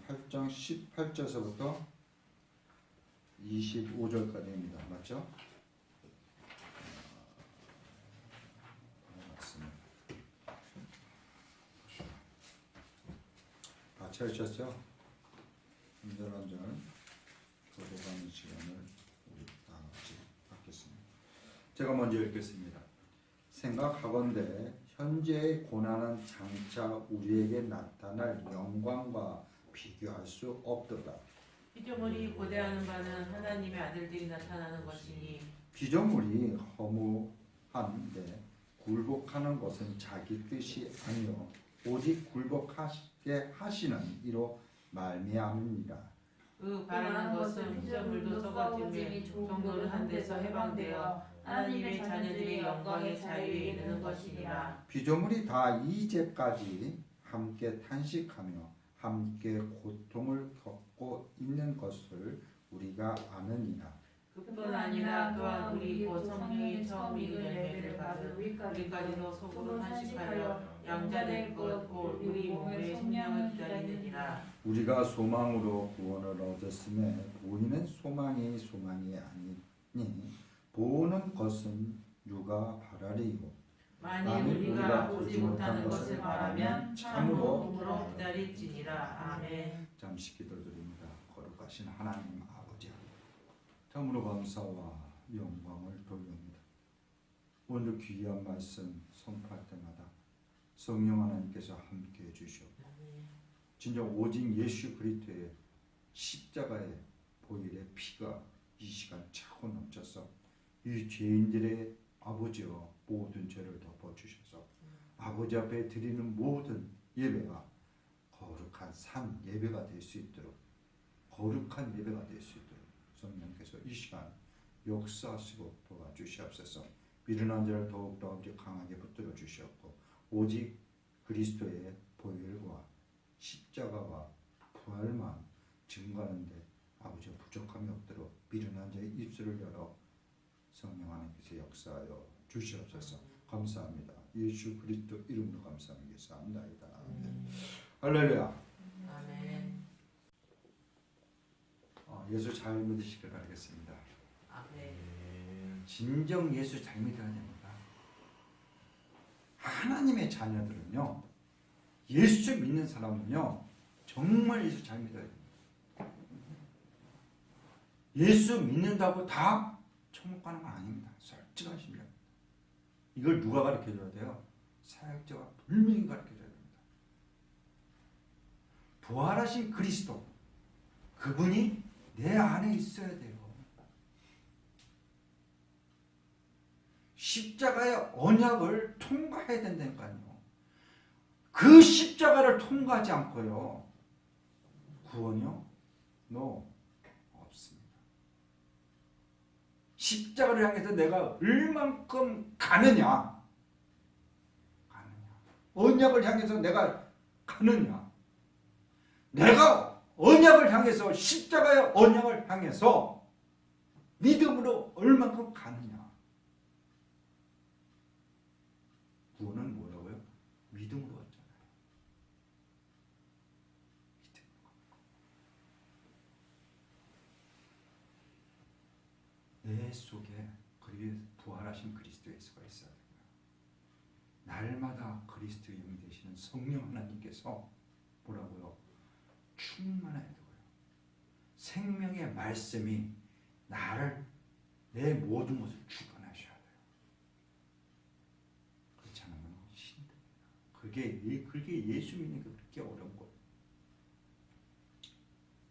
8장 18절서부터 25절까지입니다. 맞죠? 맞습니다. 다 찾으셨죠? 한절 교도하는 시간을 우리 다 같이 갖겠습니다. 제가 먼저 읽겠습니다. 생각하건대 현재의 고난은 장차 우리에게 나타날 영광과 비교할 수 없도다. 피조물이 고대하는 바는 하나님의 아들들이 나타나는 것이니 피조물이 허무한데 굴복하는 것은 자기 뜻이 아니요 오직 굴복하게 하시는 이로 말미암으니라. 그 바라는 것은 피조물도 썩어짐에 종로를 한 데서 해방되어 하나님의 자녀들의 영광의 자유에 이르는 것이니라. 피조물이 다 이제까지 함께 탄식하며 함께 고통을 겪고 있는 것을 우리가 아느니라. 그뿐 아니라 또한 우리 곧 성령이 처음 익은 열매를 받은 우리까지도 속으로 탄식하여 양자될 것 곧 우리 몸의 성령을 기다리느니라. 우리가 소망으로 구원을 얻었음에 보이는 소망이 아니니 보는 것은 누가 바라리요. 만일 우리가 보지 못하는 것을 바라면 참으로 몸으로 기다릴지니라. 아멘. 잠시 기도드립니다. 거룩하신 하나님 아버지, 참으로 감사와 영광을 돌립니다. 오늘 귀한 말씀 선포할 때마다 성령 하나님께서 함께해 주시옵고 진정 오직 예수 그리스도의 십자가의 보혈의 피가 이 시간 차고 넘쳐서 이 죄인들의 아버지와 모든 죄를 덮어주셔서 아버지 앞에 드리는 모든 예배가 거룩한 산 예배가 될 수 있도록 거룩한 예배가 될 수 있도록 성령께서 이 시간 역사하시고 도와주시옵소서. 미련한 자를 더욱더 강하게 붙들어 주시옵고 오직 그리스도의 보혈과 십자가와 부활만 증거하는데 아버지 부족함이 없도록 미련한 자의 입술을 열어 성령 하나님께서 역사하여 주시옵소서. 감사합니다. 예수 그리스도 이름으로 감사하겠습니다. 아멘. 할렐루야. 아멘. 예수 잘 믿으시길 바라겠습니다. 아멘. 진정 예수 잘 믿어야 됩니다. 하나님의 자녀들은요, 예수 믿는 사람은요, 정말 예수 잘 믿어야 됩니다. 예수 믿는다고 다 천국 가는 건 아닙니다. 솔직한 심령. 이걸 누가 가르쳐줘야 돼요? 사역자가 분명히 가르쳐줘야 됩니다. 부활하신 그리스도, 그분이 내 안에 있어야 돼요. 십자가의 언약을 통과해야 된다니까요. 그 십자가를 통과하지 않고요, 구원이요? 없습니다. 십자가를 향해서 내가 얼만큼 가느냐, 언약을 향해서 내가 가느냐, 내가 언약을 향해서 십자가의 언약을 향해서 믿음으로 얼만큼 가느냐. 구원은 뭐라고요? 믿음으로 왔잖아요. 내 속에 부활하신 그리스도 예수가 있어야 됩니다. 날마다 그리스도의 영이 되시는 성령 하나님께서 뭐라고요? 충만해야 되고요. 생명의 말씀이 나를 내 모든 것을 주관하셔야 돼요. 그렇지 않으면 힘듭니다. 그게 예수 믿는 게 그렇게 어려운 거예요.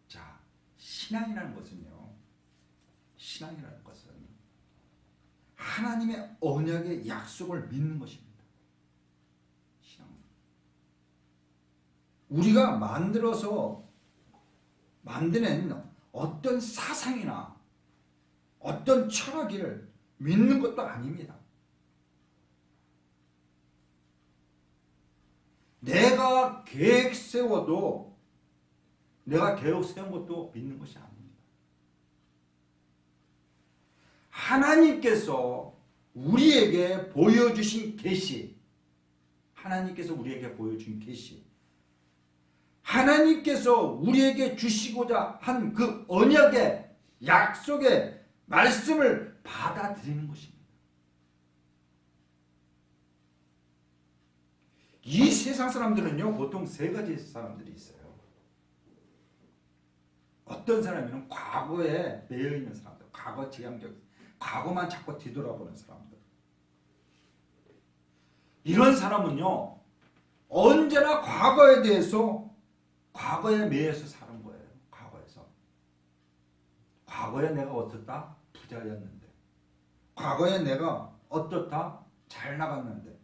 자, 신앙이라는 것은요. 신앙이라는 것은 하나님의 언약의 약속을 믿는 것입니다. 우리가 만드는 어떤 사상이나 어떤 철학을 믿는 것도 아닙니다. 내가 계획 세운 것도 믿는 것이 아닙니다. 하나님께서 우리에게 보여주신 계시, 하나님께서 우리에게 보여준 계시, 하나님께서 우리에게 주시고자 한 그 언약의 약속의 말씀을 받아들이는 것입니다. 이 세상 사람들은요, 보통 세 가지 사람들이 있어요. 어떤 사람이면 과거에 매여 있는 사람들, 과거 지향적, 과거만 자꾸 뒤돌아보는 사람들. 이런 사람은요, 언제나 과거에 대해서 과거에 매여서 사는 거예요. 과거에서. 과거에 내가 어떻다? 부자였는데. 과거에 내가 어떻다? 잘 나갔는데.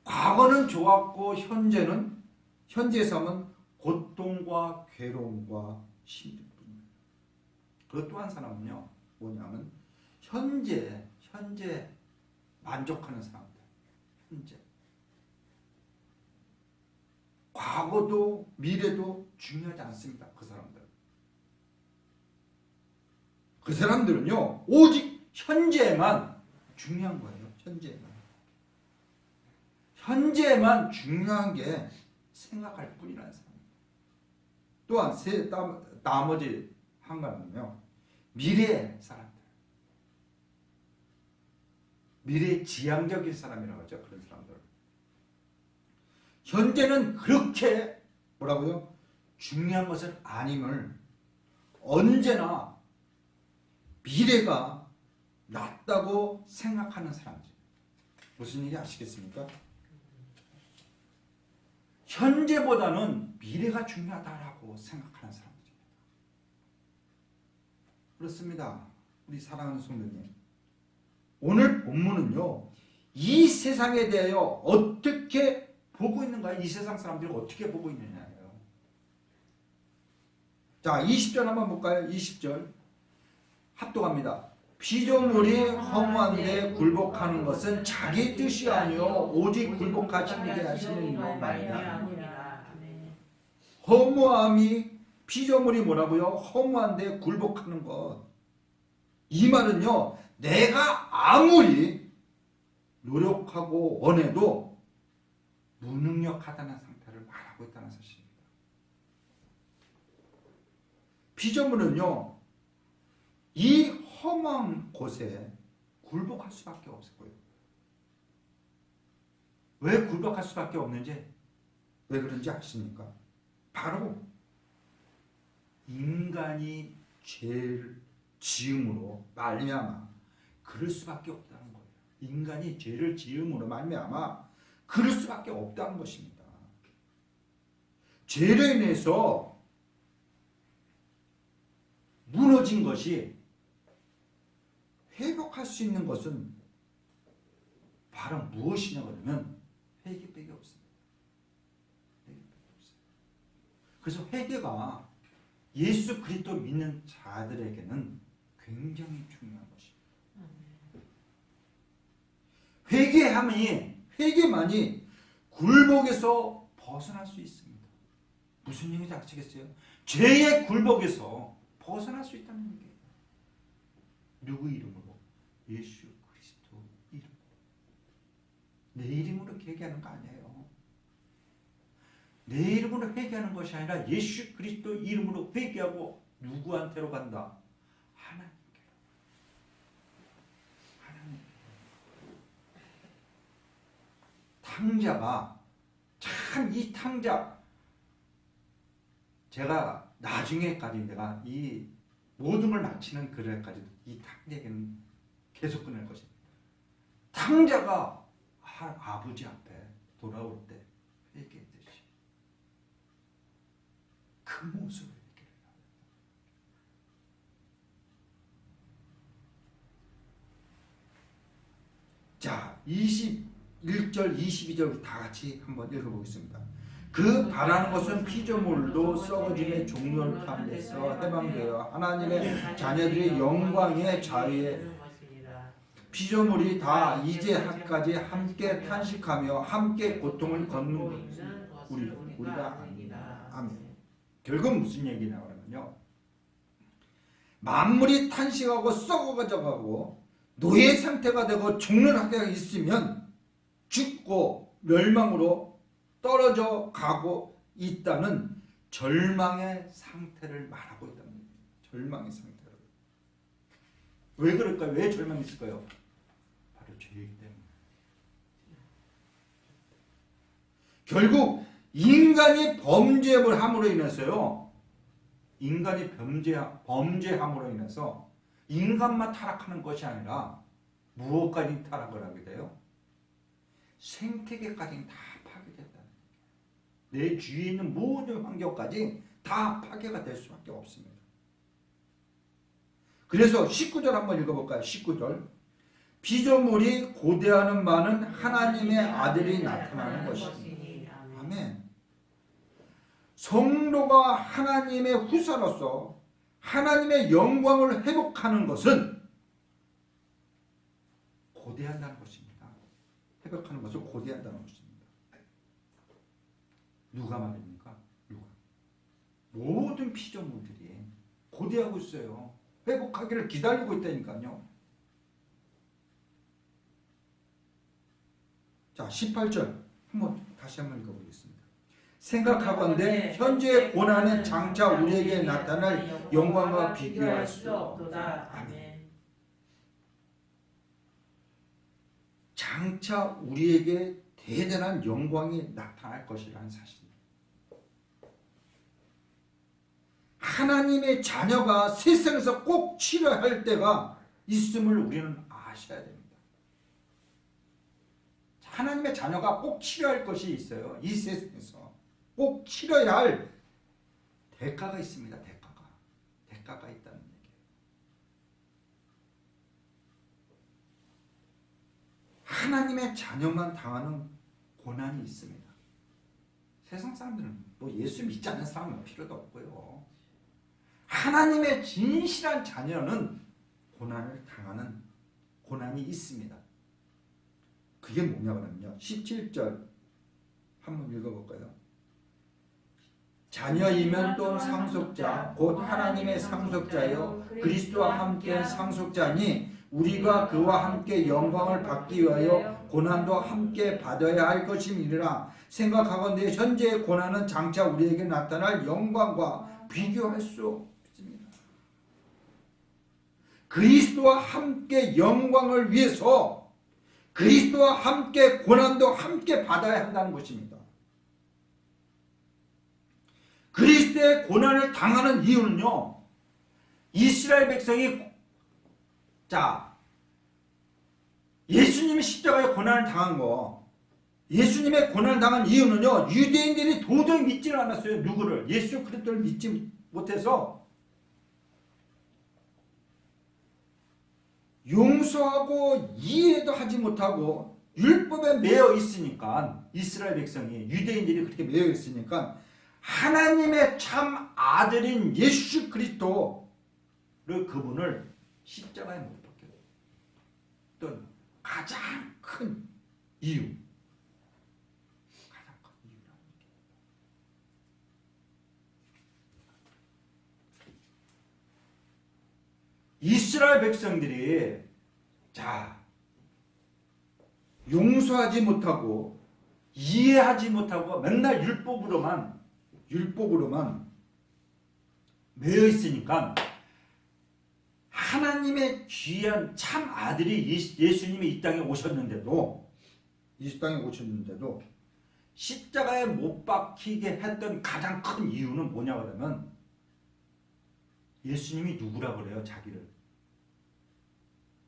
과거는 좋았고 현재 삶은 고통과 괴로움과 힘듦뿐입니다. 그 또 한 사람은요, 뭐냐면 현재 만족하는 사람들. 현재. 과거도 미래도 중요하지 않습니다. 그 사람들. 그 사람들은요, 오직 현재만 중요한 거예요. 현재만 중요한 게 생각할 뿐이라는 사람입니다. 또한 나머지 한 가지는요, 미래의 사람들. 미래 지향적인 사람이라고 하죠. 그런 사람들. 현재는 그렇게 뭐라고요? 중요한 것은 아님을 언제나 미래가 낫다고 생각하는 사람들. 무슨 얘기 아시겠습니까? 현재보다는 미래가 중요하다라고 생각하는 사람들입니다. 그렇습니다. 우리 사랑하는 성도님. 오늘 본문은요, 이 세상에 대하여 어떻게 보고 있는가, 이 세상 사람들이 어떻게 보고 있느냐예요. 자, 20절 한번 볼까요? 20절 합독합니다. 피조물이 허무한데 굴복하는 것은 자기 뜻이 아니요 오직 굴복하시게 하시는 이로 말이라. 허무함이, 피조물이 뭐라고요? 허무한데 굴복하는 것. 이 말은요, 내가 아무리 노력하고 원해도 무능력하다는 상태를 말하고 있다는 사실입니다. 피조물은요, 이 험한 곳에 굴복할 수밖에 없었고요. 왜 굴복할 수밖에 없는지, 왜 그런지 아십니까? 바로 인간이 죄를 지음으로 말미암아 그럴 수밖에 없다는 거예요. 인간이 죄를 지음으로 말미암아 그럴 수밖에 없다는 것입니다. 죄로 인해서 무너진 것이 회복할 수 있는 것은 바로 무엇이냐 그러면 회개밖에 없습니다. 회개밖에 없어요. 그래서 회개가 예수 그리스도 믿는 자들에게는 굉장히 중요한 것입니다. 회개만이 굴복에서 벗어날 수 있습니다. 무슨 얘기인지 아시겠어요? 죄의 굴복에서 벗어날 수 있다는 얘기예요. 누구 이름으로? 예수 그리스도 이름으로. 내 이름으로 회개하는 거 아니에요. 내 이름으로 회개하는 것이 아니라 예수 그리스도 이름으로 회개하고 누구한테로 간다? 하나님께로. 탕자가 참, 이 탕자, 제가 나중에까지 내가 이 모든 걸 마치는 그날까지 이 탕자에게는 계속 끊을 것입니다. 탕자가 아버지 앞에 돌아올 때 회개했듯이 그 모습을 회개를 해요. 자, 21절, 22절 다 같이 한번 읽어보겠습니다. 그 바라는 것은 피조물도 썩어짐의 종료를 포함해서 해방되어 하나님의 자녀들의 영광의 자유에 피조물이 다 이제까지 함께 탄식하며 함께 고통을 겪는 우리가 아닙니다. 아멘. 결국 무슨 얘기냐 그러면요, 만물이 탄식하고 썩어가고 노예 상태가 되고 죽는 학대가 있으면 죽고 멸망으로 떨어져 가고 있다는 절망의 상태를 말하고 있다는 거예요. 절망의 상태를. 왜 그럴까요? 왜 절망이 있을까요? 바로 죄이기 때문에. 결국 인간이 범죄를 함으로 인해서요. 인간이 범죄함으로 인해서 인간만 타락하는 것이 아니라 무엇까지 타락을 하게 돼요? 생태계까지 다 파괴된다. 내 주위에 있는 모든 환경까지 다 파괴가 될 수밖에 없습니다. 그래서 19절 한번 읽어볼까요? 19절. 피조물이 고대하는 바는 하나님의 아들이 나타나는 것이니. 아멘. 성도가 하나님의 후사로서 하나님의 영광을 회복하는 것은 고대한다는 것입니다. 회복하는 것을 고대한다는 것입니다. 누가 말입니까? 누가? 모든 피조물들이 고대하고 있어요. 회복하기를 기다리고 있다니까요. 자, 18절 다시 한번 읽어보겠습니다. 생각하건대 현재의 고난은 장차 우리에게 나타날 영광과 비교할 수 없도다. 아멘. 장차 우리에게 대단한 영광이 나타날 것이라는 사실입니다. 하나님의 자녀가 세상에서 꼭 치러야 할 때가 있음을 우리는 아셔야 됩니다. 하나님의 자녀가 꼭 치러야 할 것이 있어요. 이 세상에서 꼭 치러야 할 대가가 있습니다. 대가가 있다는 얘기예요. 하나님의 자녀만 당하는 고난이 있습니다. 세상 사람들은 뭐 예수 믿지 않는 사람은 필요도 없고요. 하나님의 진실한 자녀는 고난을 당하는 고난이 있습니다. 그게 뭐냐 그러면요. 17절 한번 읽어볼까요? 자녀이면 또 상속자 곧 하나님의 상속자요 그리스도와 함께 상속자니 우리가 그와 함께 영광을 받기 위하여 고난도 함께 받아야 할 것임이니라. 생각하건대 현재의 고난은 장차 우리에게 나타날 영광과 비교할 수 없습니다. 그리스도와 함께 영광을 위해서 그리스도와 함께 고난도 함께 받아야 한다는 것입니다. 그리스도의 고난을 당하는 이유는요. 이스라엘 백성이 예수님이 십자가에 고난을 당한 거, 예수님의 고난을 당한 이유는요. 유대인들이 도저히 믿지를 않았어요. 누구를? 예수 그리스도를 믿지 못해서 용서하고 이해도 하지 못하고 율법에 매여 있으니까 이스라엘 백성이 유대인들이 그렇게 매여 있으니까 하나님의 참 아들인 예수 그리스도를 그분을 십자가에 못 박게 했던 가장 큰 이유. 가장 큰 이유라는 얘기예요. 이스라엘 백성들이 용서하지 못하고 이해하지 못하고 맨날 율법으로만 매여 있으니까 하나님의 귀한 참 아들이 예수님이 이 땅에 오셨는데도 십자가에 못 박히게 했던 가장 큰 이유는 뭐냐 그러면 예수님이 누구라 그래요? 자기를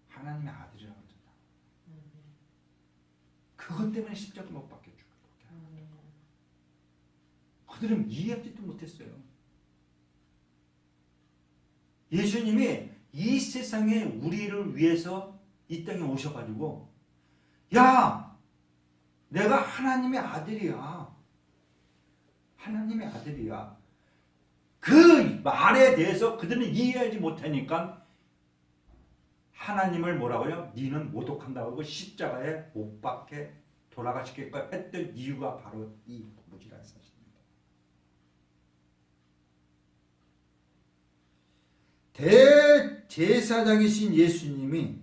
하나님의 아들이라고 그러잖아. 그것 때문에 십자가 못 박혀 죽었다. 그들은 이해하지도 못했어요. 예수님이 이 세상에 우리를 위해서 이 땅에 오셔가지고 야, 내가 하나님의 아들이야. 하나님의 아들이야. 그 말에 대해서 그들은 이해하지 못하니까 하나님을 뭐라고요? 니는 모독한다고 하고 십자가에 못 박게 돌아가시겠다 했던 이유가 바로 이 무지라는 사실입니다. 대제사장이신 예수님이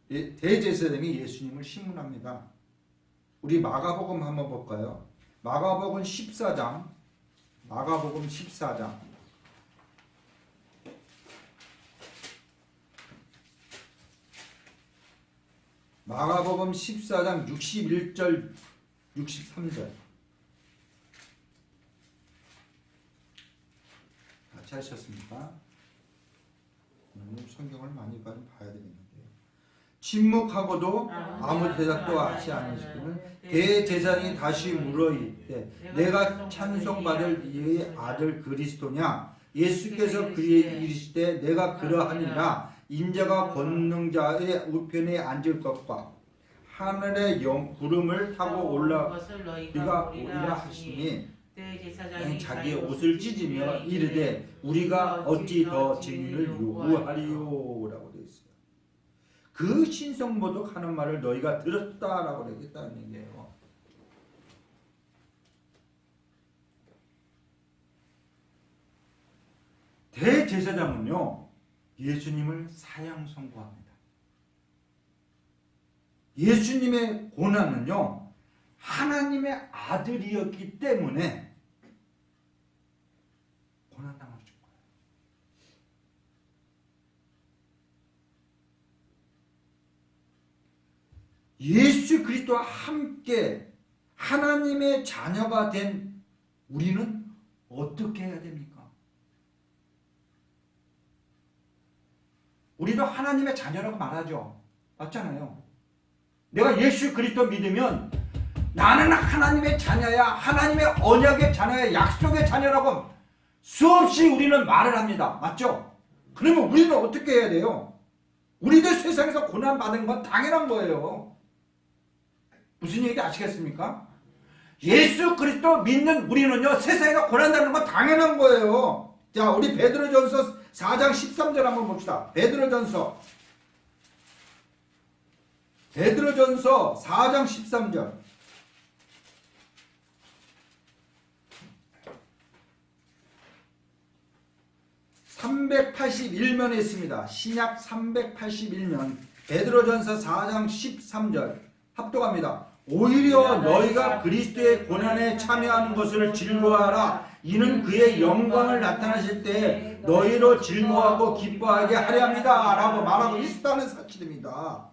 대제사장이 예수님을 심문합니다. 우리 마가복음 한번 볼까요? 마가복음 14장. 마가복음 14장. 마가복음 14장 61절 63절. 같이 하셨습니까? 성경을 많이 봐야 되겠는데. 침묵하고도 아무 대답도 하지 않으시고는 대제사장이 다시 물어이르되 내가 찬송받을 이의 아들 그리스도냐? 예수께서 그에게 이르시되 내가 그러하니라. 인자가 권능자의 우편에 앉을 것과 하늘의 구름을 타고 올라가 오리라 하시니 자기의 옷을 찢으며 이르되 우리가 어찌 더 증인을 요구하리요? 라고 되어 있어요. 그 신성모독 하는 말을 너희가 들었다라고 되겠다는 얘기예요. 대제사장은요 예수님을 사형 선고합니다. 예수님의 고난은요 하나님의 아들이었기 때문에 고난당하신 거예요. 예수 그리스도와 함께 하나님의 자녀가 된 우리는 어떻게 해야 됩니까? 우리도 하나님의 자녀라고 말하죠. 맞잖아요. 내가 예수 그리스도 믿으면 나는 하나님의 자녀야, 하나님의 언약의 자녀야, 약속의 자녀라고 수없이 우리는 말을 합니다. 맞죠? 그러면 우리는 어떻게 해야 돼요? 우리도 세상에서 고난받는 건 당연한 거예요. 무슨 얘기 아시겠습니까? 예수 그리스도 믿는 우리는요 세상에서 고난받는 건 당연한 거예요. 자, 우리 베드로전서 4장 13절 한번 봅시다. 베드로전서 4장 13절. (381면에) 있습니다. 신약 381면 베드로전서 4장 13절 합독합니다. 오히려 너희가 그리스도의 고난에 참여하는 것을 즐거워하라. 이는 그의 영광을 나타나실 때 너희로 즐거워하고 기뻐하게 하려 합니다. 라고 말하고 있다는 사실입니다.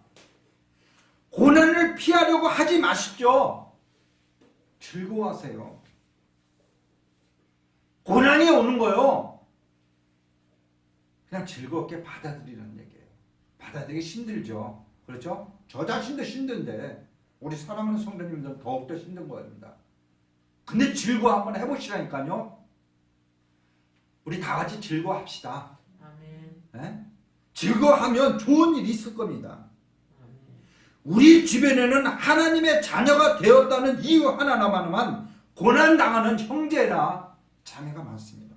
고난을 피하려고 하지 마십시오. 즐거워하세요. 고난이 오는 거요 그냥 즐겁게 받아들이는 얘기예요. 받아들이기 힘들죠. 그렇죠? 저 자신도 힘든데 우리 사랑하는 성도님들은 더욱더 힘든 겁니다. 근데 즐거워 한번 해보시라니까요. 우리 다 같이 즐거워합시다. 아멘. 네? 즐거워하면 좋은 일이 있을 겁니다. 우리 주변에는 하나님의 자녀가 되었다는 이유 하나만 고난당하는 형제나 자매가 많습니다.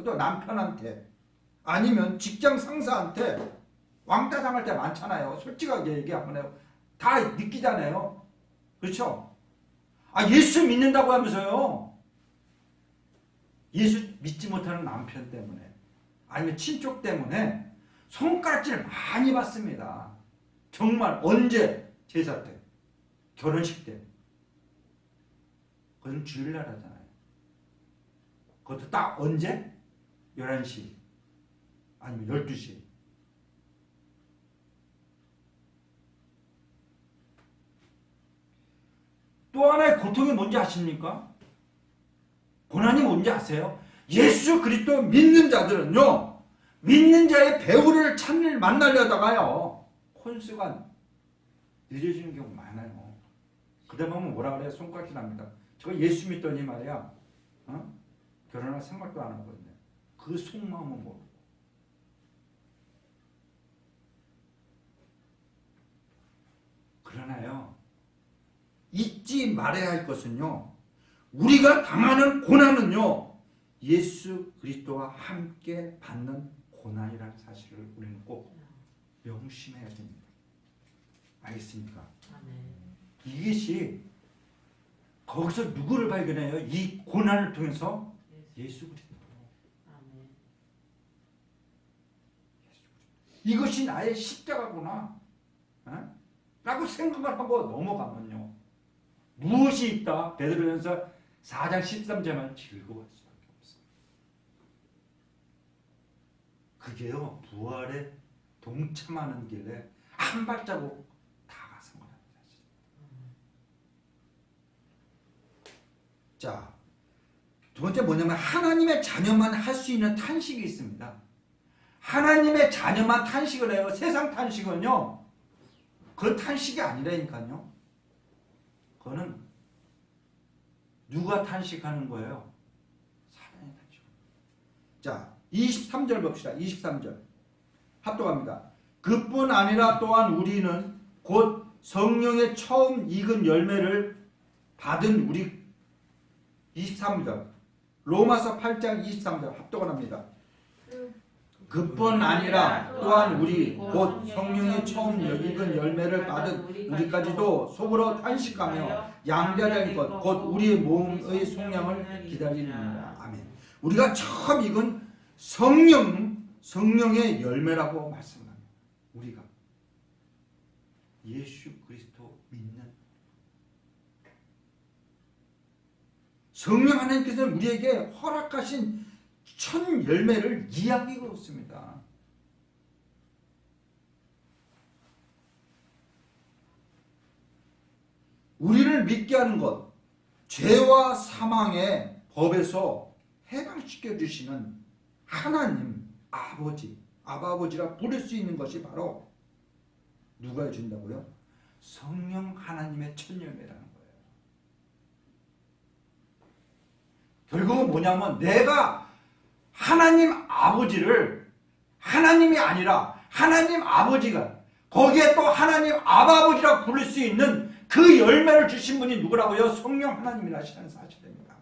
또 남편한테 아니면 직장 상사한테 왕따 당할 때 많잖아요. 솔직하게 얘기 한번 해요. 다 느끼잖아요. 그렇죠? 예수 믿는다고 하면서요. 예수 믿지 못하는 남편 때문에 아니면 친족 때문에 손가락질 많이 받습니다. 정말 언제? 제사 때, 결혼식 때. 그건 주일날 하잖아요. 그것도 딱 언제? 11시 아니면 12시. 또 하나의 고통이 뭔지 아십니까? 고난이 뭔지 아세요? 예수 그리스도 믿는 자들은요 믿는 자의 배우를 만나려다가요 혼수가 늦어지는 경우 많아요. 그다음 보면 뭐라 그래요? 손가락질 합니다. 저 예수 믿더니 말이야 결혼할 생각도 안 하고 있네. 그 속마음은 모르고. 그러나요 잊지 말아야 할 것은요 우리가 당하는 고난은요 예수 그리스도와 함께 받는 고난이라는 사실을 우리는 꼭 명심해야 됩니다. 알겠습니까? 이것이 거기서 누구를 발견해요? 이 고난을 통해서 예수 그리스도. 이것이 나의 십자가구나 라고 생각을 하고 넘어가면요, 무엇이 있다? 베드로전서 4장 13절만 즐거워할 수밖에 없어요. 그게요, 부활에 동참하는 길에 한 발자국 다가선 거랍니다. 자, 두 번째 뭐냐면 하나님의 자녀만 할 수 있는 탄식이 있습니다. 하나님의 자녀만 탄식을 해요. 세상 탄식은요, 그 탄식이 아니라니까요. 그거는 누가 탄식하는 거예요? 사단이 탄식. 자, 23절 봅시다. 23절 합독합니다. 그뿐 아니라 또한 우리는 곧 성령의 처음 익은 열매를 받은 우리 23절 로마서 8장 23절 합독을 합니다. 그뿐 아니라 또한 우리 곧 성령의 처음 익은 열매를 받은 우리까지도 속으로 탄식하며 양자된 것 곧 우리의 몸의 속량을 기다리느니라. 아멘. 우리가 처음 익은 성령의 열매라고 말씀합니다. 우리가 예수 그리스도 믿는 성령 하나님께서는 우리에게 허락하신 첫 열매를 이야기하고 있습니다. 우리를 믿게 하는 것, 죄와 사망의 법에서 해방시켜 주시는 하나님 아버지라 부를 수 있는 것이 바로 누가 해준다고요? 성령 하나님의 첫 열매라는 거예요. 결국은 뭐냐면 내가 하나님 아버지를 하나님이 아니라 하나님 아버지가 거기에 또 하나님 아버지라 부를 수 있는 그 열매를 주신 분이 누구라고요? 성령 하나님이라시는 사실입니다.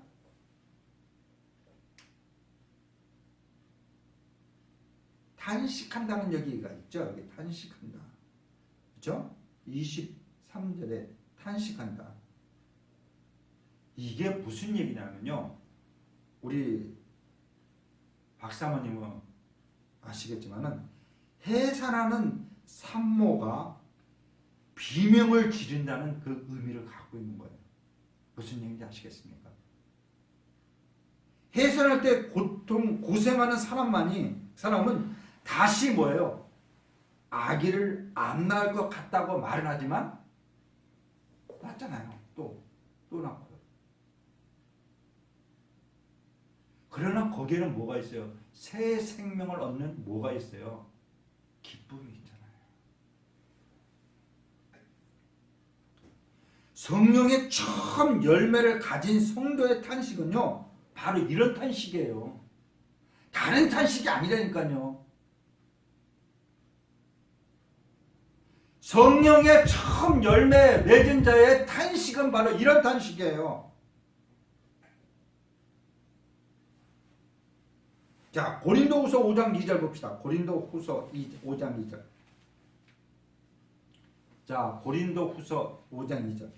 탄식한다는 얘기가 있죠. 여기 탄식한다. 그렇죠? 23절에 탄식한다. 이게 무슨 얘기냐면요. 우리 박사모님은 아시겠지만은 해산하는 산모가 비명을 지른다는 그 의미를 갖고 있는 거예요. 무슨 얘기인지 아시겠습니까? 해산할 때 고생하는 사람은 다시 뭐예요? 아기를 안 낳을 것 같다고 말은 하지만 낳잖아요. 또 낳고요. 그러나 거기에는 뭐가 있어요? 새 생명을 얻는 뭐가 있어요? 기쁨이 있잖아요. 성령의 처음 열매를 가진 성도의 탄식은요, 바로 이런 탄식이에요. 다른 탄식이 아니라니까요. 성령의 처음 열매 맺은 자의 탄식은 바로 이런 탄식이에요. 자, 고린도후서 5장 2절 봅시다. 고린도후서 5장 2절. 자, 고린도후서 5장 2절.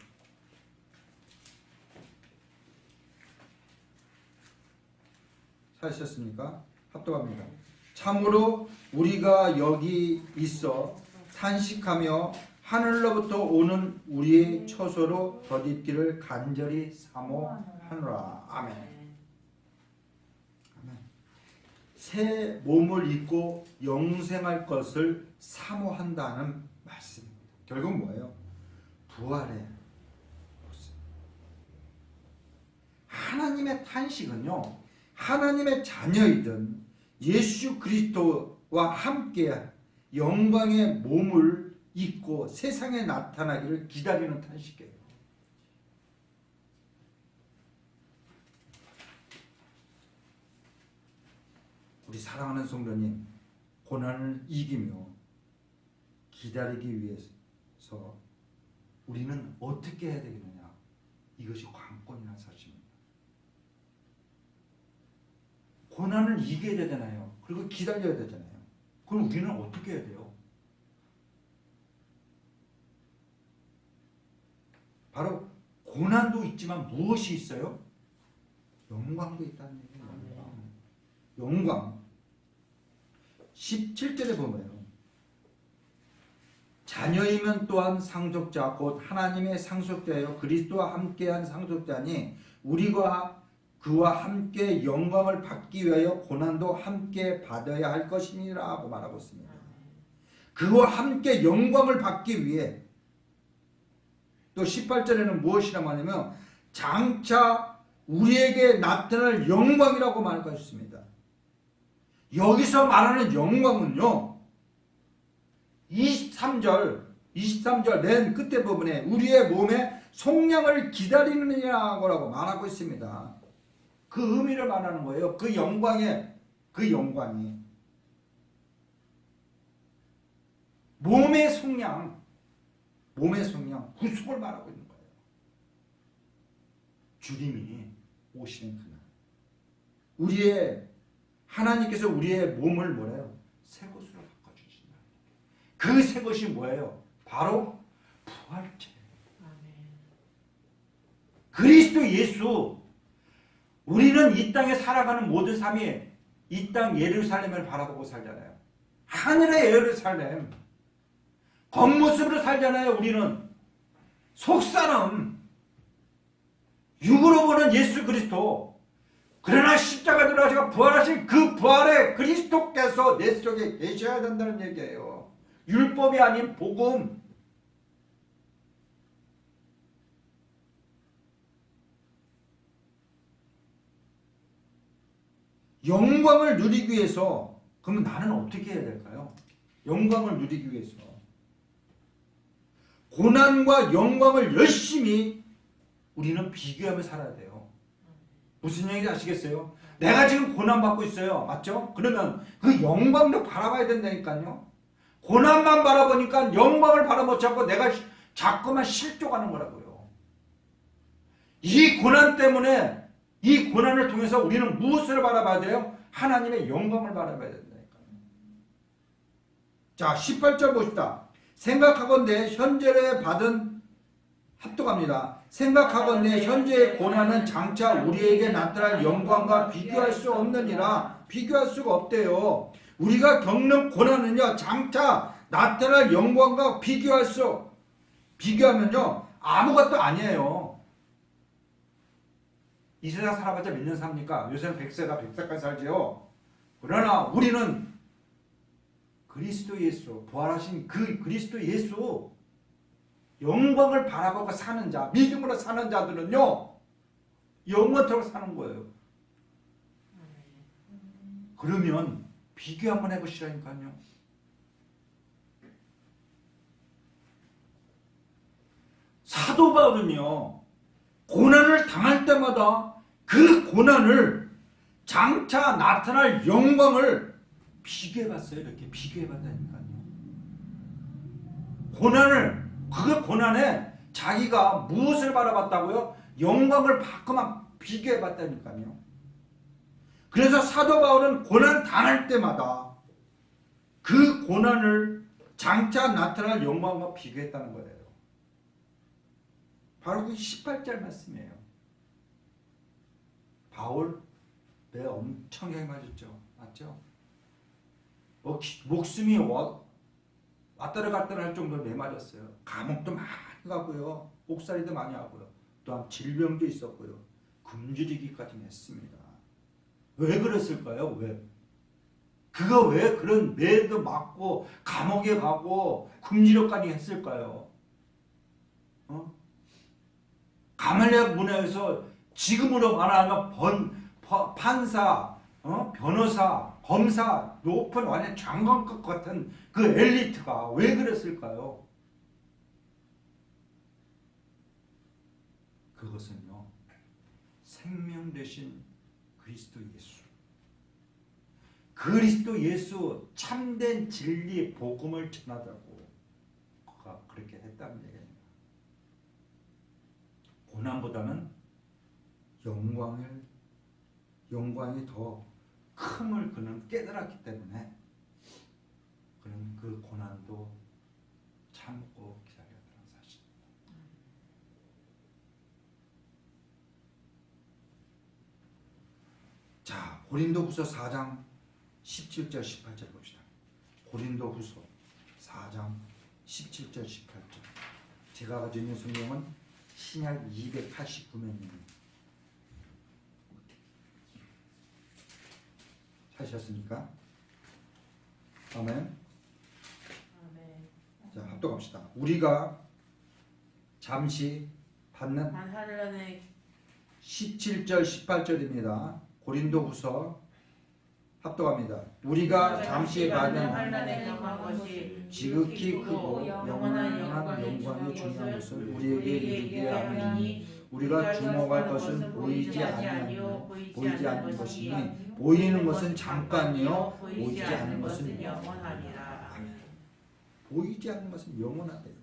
찾으셨습니까? 합독합니다. 참으로 우리가 여기 있어 탄식하며 하늘로부터 오는 우리의 처소로 덧입기를 간절히 사모하노라. 아멘. 아멘. 새 몸을 입고 영생할 것을 사모한다는 말씀입니다. 결국 뭐예요? 부활의 모습. 하나님의 탄식은요, 하나님의 자녀이든 예수 그리스도와 함께 영광의 몸을 입고 세상에 나타나기를 기다리는 탄식이에요. 우리 사랑하는 성도님, 고난을 이기며 기다리기 위해서 우리는 어떻게 해야 되겠느냐? 이것이 관건이라는 사실입니다. 고난을 이겨야 되잖아요. 그리고 기다려야 되잖아요. 그럼 우리는 어떻게 해야 돼요? 바로 고난도 있지만 무엇이 있어요? 영광도 있다는 얘기예요. 영광. 17절에 보면 자녀이면 또한 상속자 곧 하나님의 상속자여 그리스도와 함께한 상속자니 우리가 그와 함께 영광을 받기 위하여 고난도 함께 받아야 할 것이니라 하고 말하고 있습니다. 그와 함께 영광을 받기 위해 또 18절에는 무엇이라고 하냐면 장차 우리에게 나타날 영광이라고 말하고 있습니다. 여기서 말하는 영광은요 23절 맨 끝에 부분에 우리의 몸에 속량을 기다리느냐고 말하고 있습니다. 그 의미를 말하는 거예요. 그 영광이 몸의 속량 구속을 말하고 있는 거예요. 주님이 오시는 그날 하나님께서 우리의 몸을 뭐래요? 새 것으로 바꿔주신다. 그 새 것이 뭐예요? 바로 부활체. 그리스도 예수. 우리는 이 땅에 살아가는 모든 삶이 이 땅 예루살렘을 바라보고 살잖아요. 하늘의 예루살렘. 겉모습으로 살잖아요. 우리는 속사람 육으로 보는 예수 그리스도. 그러나 십자가 들어가시고 부활하신 그 부활의 그리스도께서 내 속에 계셔야 된다는 얘기예요. 율법이 아닌 복음. 영광을 누리기 위해서 그러면 나는 어떻게 해야 될까요? 영광을 누리기 위해서 고난과 영광을 열심히 우리는 비교하며 살아야 돼요. 무슨 얘기인지 아시겠어요? 내가 지금 고난받고 있어요. 맞죠? 그러면 그 영광도 바라봐야 된다니까요. 고난만 바라보니까 영광을 바라보지 않고 내가 자꾸만 실족하는 거라고요. 이 고난 때문에 이 고난을 통해서 우리는 무엇을 바라봐야 돼요? 하나님의 영광을 바라봐야 된다니까요. 자, 18절 봅시다. 생각하건대 현재에 받은 합독합니다. 생각하건대 현재의 고난은 장차 우리에게 나타날 영광과 비교할 수 없느니라. 비교할 수가 없대요. 우리가 겪는 고난은요 장차 나타날 영광과 비교하면요 아무것도 아니에요. 이 세상 살아봤자 몇 년 삽니까? 요새는 100세가 100세까지 살지요. 그러나 우리는 그리스도 예수, 부활하신 그 그리스도 예수 영광을 바라보고 사는 자, 믿음으로 사는 자들은요 영원토록 사는 거예요. 그러면 비교 한번 해보시라니까요. 사도 바울은요 고난을 당할 때마다 그 고난을 장차 나타날 영광을 비교해봤어요. 이렇게 비교해봤다니까요. 그 고난에 자기가 무엇을 바라봤다고요? 영광을 받고만 비교해봤다니까요. 그래서 사도 바울은 고난 당할 때마다 그 고난을 장차 나타날 영광과 비교했다는 거예요. 바로 그 18절 말씀이에요. 바울 배 엄청나게 맞았죠. 맞죠? 목숨이 왔다리 갔다리 할 정도로 매 맞았어요. 감옥도 많이 가고요. 옥살이도 많이 하고요. 또한 질병도 있었고요. 굶주리기까지 했습니다. 왜 그랬을까요? 왜 그런 매도 맞고 감옥에 가고 굶주려까지 했을까요? 가말리아 문화에서 지금으로 말하면 판사, 변호사, 검사, 높은 완전 장관급 같은 그 엘리트가 왜 그랬을까요? 그것은요 생명 되신 그리스도 예수 참된 진리 복음을 전하다고 그가 그렇게 했다는 얘기입니다. 고난보다는 영광이 더 큼을 그는 깨달았기 때문에 그는 그 고난도 참고 기다렸다는 사실입니다. 자, 고린도후서 4장 17절 18절 봅시다. 고린도후서 4장 17절 18절. 제가 가지고 있는 성경은 신약 289면입니다. 찾으셨습니까? 아멘. 아멘. 자, 합독합시다. 우리가 잠시 받는 한 하늘에 17절 18절입니다. 고린도후서 합독합니다. 우리가 잠시 받는 환난에 경한 것이 지극히 크고 영원한 영광이 중요한 것을 우리에게 이르게 하느니 우리가 주목할 것은 보이지 아니하며 보이지 않는 것이니 보이는 것은 잠깐이요 보이지 않는 것은 영원하니라. 보이지 않는 것은 영원하대요.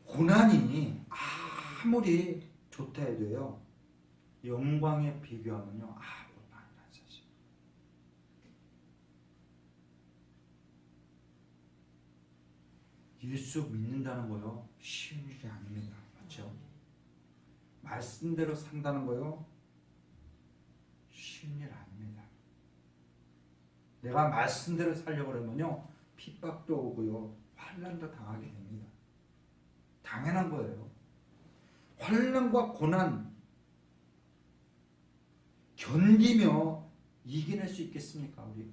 고난이 아무리 좋다 해도요 영광에 비교하면요 아무것도 아니라 사실. 예수 믿는다는 거요 쉬운 일이 아닙니다. 맞죠? 말씀대로 산다는 거요 쉬운 일 아닙니다. 내가 말씀대로 살려고 그러면요 핍박도 오고요 환난도 당하게 됩니다. 당연한 거예요. 환난과 고난 견디며 이겨낼 수 있겠습니까 우리?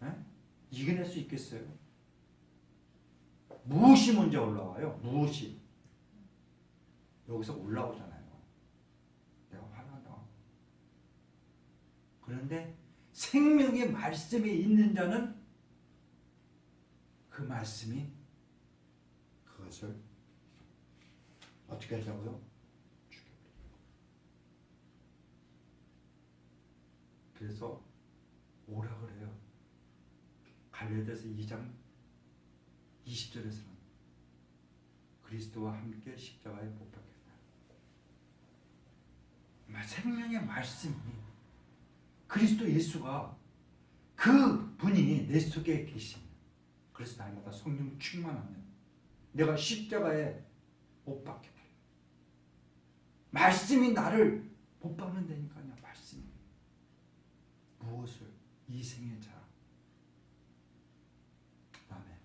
에? 이겨낼 수 있겠어요? 무엇이 먼저 올라와요? 무엇이? 여기서 올라오잖아요. 내가 화난다. 그런데 생명의 말씀에 있는 자는 그 말씀이 그것을 어떻게 하자고요? 죽여버려요. 그래서 오라 그래요. 갈라디아서 2장 20절에서는 그리스도와 함께 십자가에 못 박혔다. 생명의 말씀이 그리스도 예수가 그 분이 내 속에 계시면 그래서 날마다 성령 충만하면 내가 십자가에 못 박혀. 말씀이 나를 못 박는다니까요. 말씀이. 무엇을? 이생의 자. 그 다음에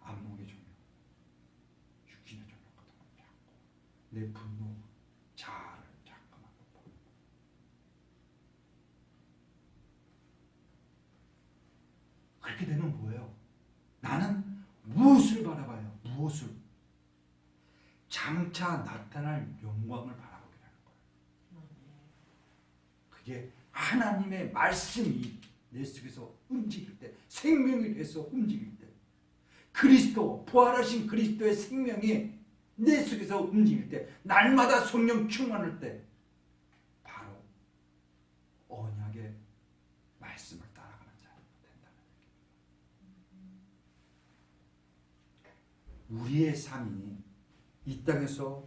안목의 종료. 육신의 종료 같은 걸 잡고 내 분노, 자아를 잠깐만 덮어. 그렇게 되면 뭐예요? 나는 무엇을 바라봐요? 무엇을? 장차 나타날 영광을 바라보게 하는 거예요. 그게 하나님의 말씀이 내 속에서 움직일 때, 생명이 돼서 움직일 때, 그리스도, 부활하신 그리스도의 생명이 내 속에서 움직일 때, 날마다 성령 충만할 때, 바로 언약의 말씀을 따라가는 자가 된다는 얘기입니다. 우리의 삶이 이 땅에서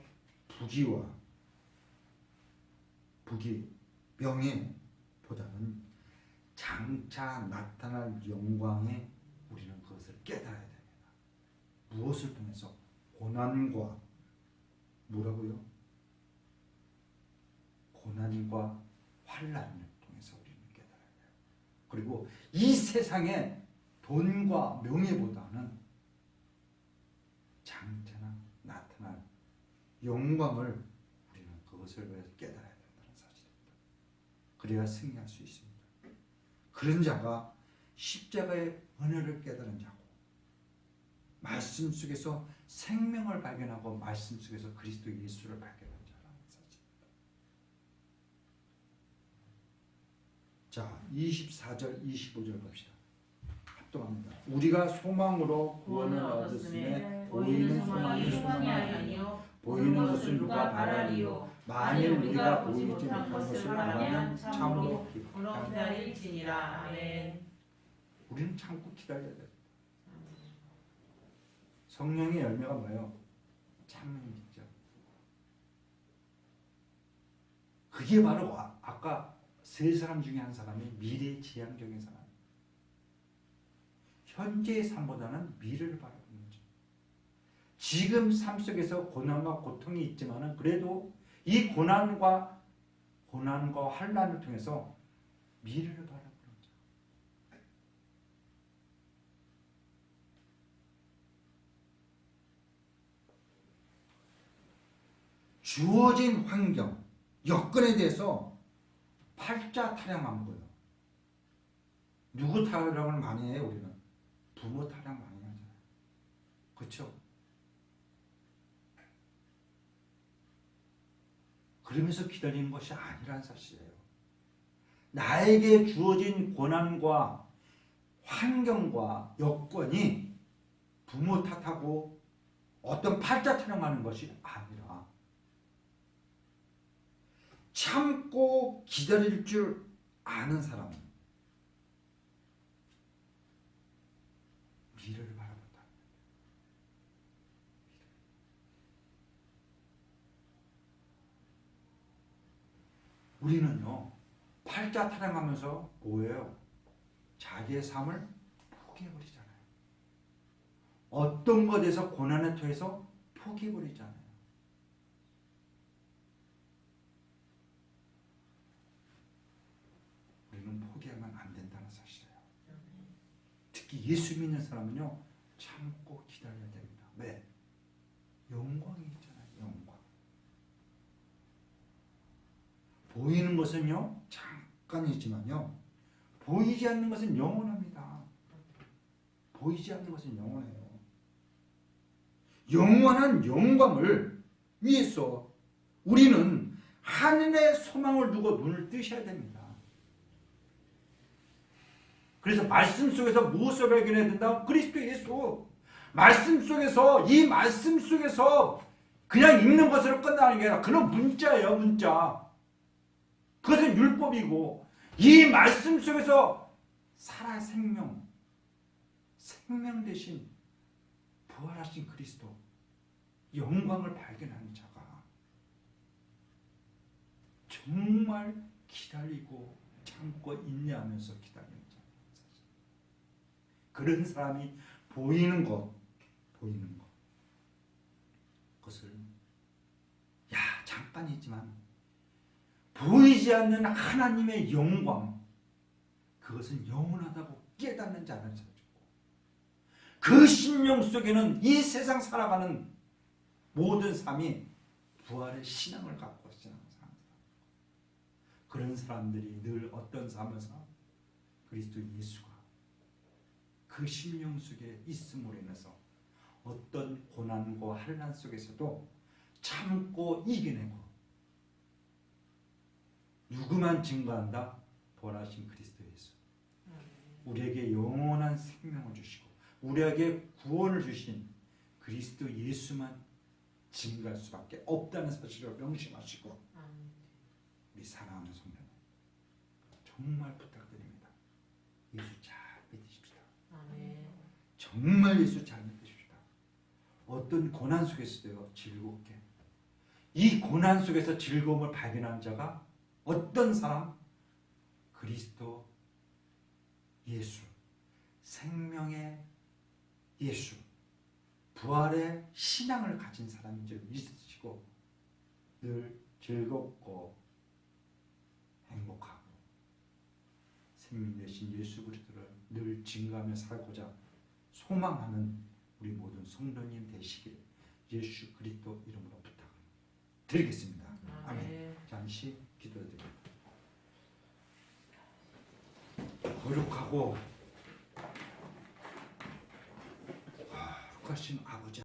부귀, 명예보다는 장차 나타날 영광에 우리는 그것을 깨달아야 됩니다. 무엇을 통해서? 고난과 뭐라고요? 고난과 환난을 통해서 우리는 깨달아야 돼요. 그리고 이 세상에 돈과 명예보다는 장차나 나타날 영광을 우리는 그것을 위해서 깨달아야 된다는 사실입니다. 그래야 승리할 수 있습니다. 그런 자가 십자가의 은혜를 깨달은 자고 말씀 속에서 생명을 발견하고 말씀 속에서 그리스도 예수를 발견한 자라는 사실입니다. 자, 24절 25절 봅시다. 합동합니다. 우리가 소망으로 구원을 얻었음에 보이는 소망이 소망이 아니요 보이는 것은 누가 바라리요. 만일 우리가 보이지 못한 것을 바라면 참으로 기다릴지니라. 아멘. 우리는 참고 기다려야 돼요. 성령의 열매가 뭐예요? 참음이죠. 그게 바로 아까 세 사람 중에 한 사람이 미래 지향적인 사람. 현재의 삶보다는 미래를 바라보는 거죠. 지금 삶 속에서 고난과 고통이 있지만은 그래도 이 고난과 환난을 통해서 미래를 바라보는 거죠. 주어진 환경, 여건에 대해서 팔자 타령한 거예요. 누구 타령을 많이 해요? 우리는 부모 타령 많이 하잖아요. 그렇죠? 그러면서 기다리는 것이 아니란 사실이에요. 나에게 주어진 고난과 환경과 여건이 부모 탓하고 어떤 팔자 타령하는 것이 아니라 참고 기다릴 줄 아는 사람은 미래를 바라본다. 우리는요, 팔자 타령하면서 뭐예요? 자기의 삶을 포기해버리잖아요. 어떤 것에서 고난에 처해서 포기해버리잖아요. 우리는 포기하면 안 된다는 사실이에요. 특히 예수 믿는 사람은요, 참고 기다려야 됩니다. 왜? 영광이 있잖아요. 영광. 보이는 것은요, 잠깐이지만요, 보이지 않는 것은 영원합니다. 보이지 않는 것은 영원해요. 영원한 영광을 위해서 우리는 하늘의 소망을 두고 눈을 뜨셔야 됩니다. 그래서 말씀 속에서 무엇을 발견해야 된다? 그리스도 예수. 말씀 속에서, 이 말씀 속에서 그냥 읽는 것으로 끝나는 게 아니라 그런 문자예요, 문자. 그것은 율법이고, 이 말씀 속에서 살아 생명 대신 부활하신 그리스도, 영광을 발견하는 자가 정말 기다리고 참고 인내하면서 기다리는 자. 그런 사람이 보이는 것, 그것을 잠깐이지만 보이지 않는 하나님의 영광, 그것은 영원하다고 깨닫는 자는 자죠. 그 심령 속에는 이 세상 살아가는 모든 삶이 부활의 신앙을 갖고 사는 사람. 그런 사람들이 늘 어떤 삶을 사? 그리스도 예수가 그 심령 속에 있음으로 인해서 어떤 고난과 환난 속에서도 참고 이겨내고, 누구만 증거한다? 부활하신 그리스도 예수. 우리에게 영원한 생명을 주시고 우리에게 구원을 주신 그리스도 예수만 증거할 수밖에 없다는 사실을 명심하시고, 우리 사랑하는 성도 정말 부탁드립니다. 예수 잘 믿으십시다. 정말 예수 잘 믿으십시다. 어떤 고난 속에서도요, 즐겁게, 이 고난 속에서 즐거움을 발견한 자가 어떤 사람? 그리스도 예수, 생명의 예수, 부활의 신앙을 가진 사람인 줄 믿으시고 늘 즐겁고 행복하고 생명 되신 예수 그리스도를 늘 증거하며 살고자 소망하는 우리 모든 성도님 되시길 예수 그리스도 이름으로 부탁드리겠습니다. 아멘. 잠시 기도드립니다. 거룩하고 거룩하신 아버지